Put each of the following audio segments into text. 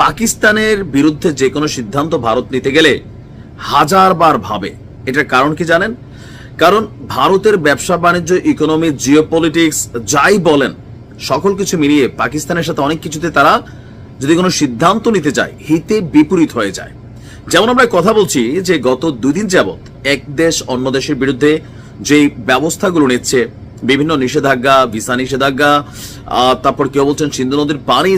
পাকিস্তানের বিরুদ্ধে যে কোনো সিদ্ধান্ত ভারত নিতে গেলে হাজারবার ভাবে। এটার কারণ কি জানেন? কারণ ভারতের ব্যবসা বাণিজ্য, ইকোনমি, জিওপলিটিক্স যাই বলেন, সকল কিছু মিলিয়ে পাকিস্তানের সাথে অনেক কিছুতে তারা যদি কোনো সিদ্ধান্ত নিতে যায় হিতে বিপরীত হয়ে যায়। যেমন আমরা কথা বলছি যে গত 2 দিন যাবৎ এক দেশ অন্য দেশের বিরুদ্ধে যে ব্যবস্থাগুলো নিচ্ছে, বিভিন্ন নিষেধাজ্ঞা, ভিসা নিষেধাজ্ঞা, তারপর কেউ বলছেন সিন্ধু নদীর পানি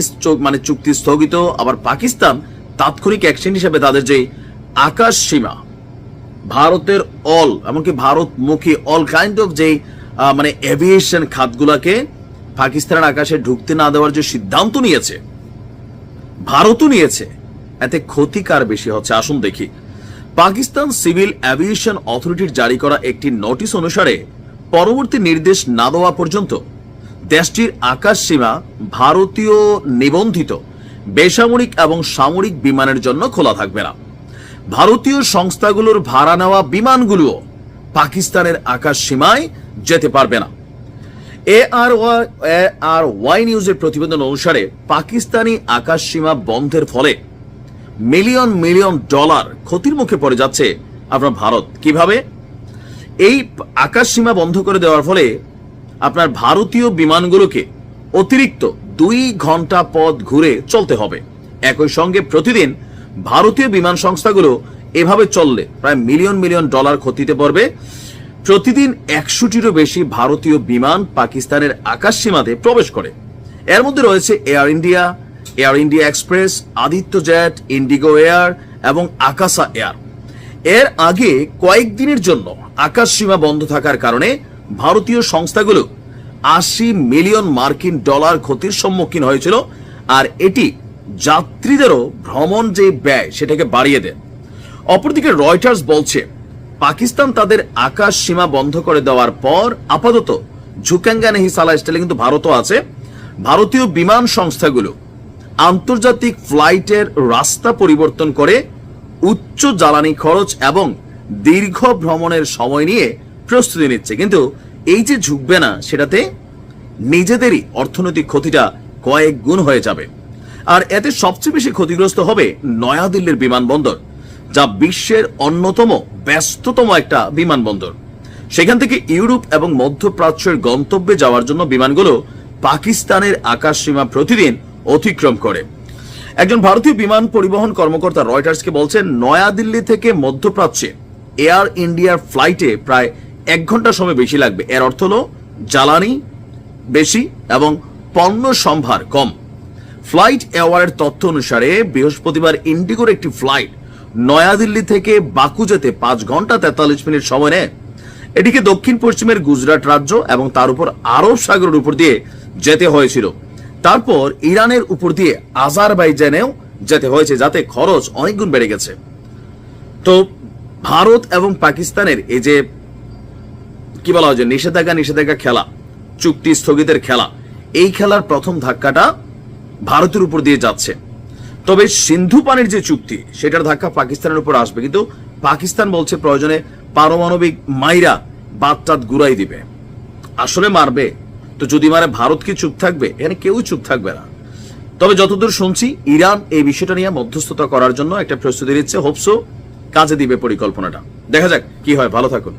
চুক্তি স্থগিত, আবার পাকিস্তান তাৎক্ষণিক অ্যাকশন হিসেবে তাদের যে আকাশ সীমা ভারতের এমনকি ভারতমুখী অল কাইন্ড অফ যে এভিয়েশন খাতগুলাকে পাকিস্তানের আকাশে ঢুকতে না দেওয়ার যে সিদ্ধান্ত নিয়েছে, ভারতও নিয়েছে, এতে ক্ষতি কার বেশি হচ্ছে আসুন দেখি। পাকিস্তান সিভিল এভিয়েশন অথরিটির জারি করা একটি নোটিশ অনুসারে পরবর্তী নির্দেশ না দেওয়া পর্যন্ত দেশটির আকাশ সীমা ভারতীয় নিবন্ধিত বেসামরিক এবং সামরিক বিমানের জন্য খোলা থাকবে না। ভারতীয় সংস্থাগুলোর ভাড়া নেওয়া বিমানগুলো পাকিস্তানের আকাশ সীমায় যেতে পারবে না। ARY নিউজের প্রতিবেদন অনুসারে পাকিস্তানি আকাশ সীমা বন্ধের ফলে মিলিয়ন মিলিয়ন ডলার ক্ষতির মুখে পড়ে যাচ্ছে আপনার ভারত। কিভাবে? এই আকাশ সীমা বন্ধ করে দেওয়ার ফলে আপনার ভারতীয় বিমানগুলোকে অতিরিক্ত 2 ঘন্টা পথ ঘুরে চলতে হবে। একই সঙ্গে প্রতিদিন ভারতীয় বিমান সংস্থাগুলো এভাবে চললে প্রায় মিলিয়ন মিলিয়ন ডলার ক্ষতিতে পড়বে। প্রতিদিন 100টিরও বেশি ভারতীয় বিমান পাকিস্তানের আকাশ সীমাতে প্রবেশ করে। এর মধ্যে রয়েছে air India express, Aditya jet, Indigo air এবং আকাশা এয়ার। এর আগে কয়েকদিনের জন্য আকাশ সীমা বন্ধ থাকার কারণে ভারতীয় সংস্থাগুলো 80 মিলিয়ন মার্কিন ডলার ক্ষতির সম্মুখীন হয়েছিল, আর এটি যাত্রীদেরও ভ্রমণ যে ব্যয় সেটাকে বাড়িয়ে দেয়। অপরদিকে রয়টার্স বলছে পাকিস্তান তাদের আকাশ সীমা বন্ধ করে দেওয়ার পর আপাতত ঝুঁকেঙ্গা নেহি সালা স্টাইলে কিন্তু ভারতও আছে। ভারতীয় বিমান সংস্থাগুলো আন্তর্জাতিক ফ্লাইটের রাস্তা পরিবর্তন করে উচ্চ জ্বালানি খরচ এবং দীর্ঘ ভ্রমণের সময় নিয়ে প্রস্তুতি নিচ্ছে। কিন্তু এই যে ঝুঁকবে না, সেটাতে নিজেদেরই অর্থনৈতিক ক্ষতিটা কয়েক গুণ হয়ে যাবে। আর এতে সবচেয়ে বেশি ক্ষতিগ্রস্ত হবে নয়াদিল্লির বিমানবন্দর, যা বিশ্বের অন্যতম ব্যস্ততম একটা বিমানবন্দর। সেখান থেকে ইউরোপ এবং মধ্যপ্রাচ্যের গন্তব্যে যাওয়ার জন্য বিমানগুলো পাকিস্তানের আকাশ সীমা প্রতিদিন অতিক্রম করে। একজন ভারতীয় বিমান পরিবহন কর্মকর্তা রয়টার্সকে বলছেন, নয়াদিল্লি থেকে মধ্যপ্রাচ্যে এয়ার ইন্ডিয়ার ফ্লাইটে প্রায় 1 ঘন্টা সময় বেশি লাগবে। এর অর্থ হলো জ্বালানি বেশি এবং পণ্য সম্ভার কম। ফ্লাইট এওয়ারের তথ্য অনুসারে বৃহস্পতিবার ইন্ডিগোর একটি ফ্লাইট নয়াদিল্লি থেকে বাকু যেতে 5 ঘন্টা 43 মিনিট সময় নেয়। এটিকে দক্ষিণ পশ্চিমের গুজরাট রাজ্য এবং তার উপর আরব সাগরের উপর দিয়ে যেতে হয়েছিল। তারপর ইরানের উপর দিয়ে আজারবাইজানেও যেতে হয়েছে, যাতে খরচ অনেক গুণ বেড়ে গেছে। তো ভারত এবং পাকিস্তানের এই যে কি বলা হয় যে নিষেধাজ্ঞা খেলা, চুক্তি স্থগিতের খেলা, এই খেলার প্রথম ধাক্কাটা ভারতের উপর দিয়ে যাচ্ছে। তবে সিন্ধু পানির যে চুক্তি, সেটার ধাক্কা পাকিস্তানের উপর আসবে। কিন্তু পাকিস্তান বলছে প্রয়োজনে পারমাণবিক মাইরা বাতটাত গুড়াই দিবে। আসলে মারবে তো যদি মারে ভারত কি চুপ থাকবে? এখানে কেউ চুপ থাকবে না। তবে যতদূর শুনছি ইরান এই বিষয়টা নিয়ে মধ্যস্থতা করার জন্য একটা প্রস্তুতি নিচ্ছে। হোপসো কাজে দিবে পরিকল্পনাটা। দেখা যাক কি হয়। ভালো থাকুন।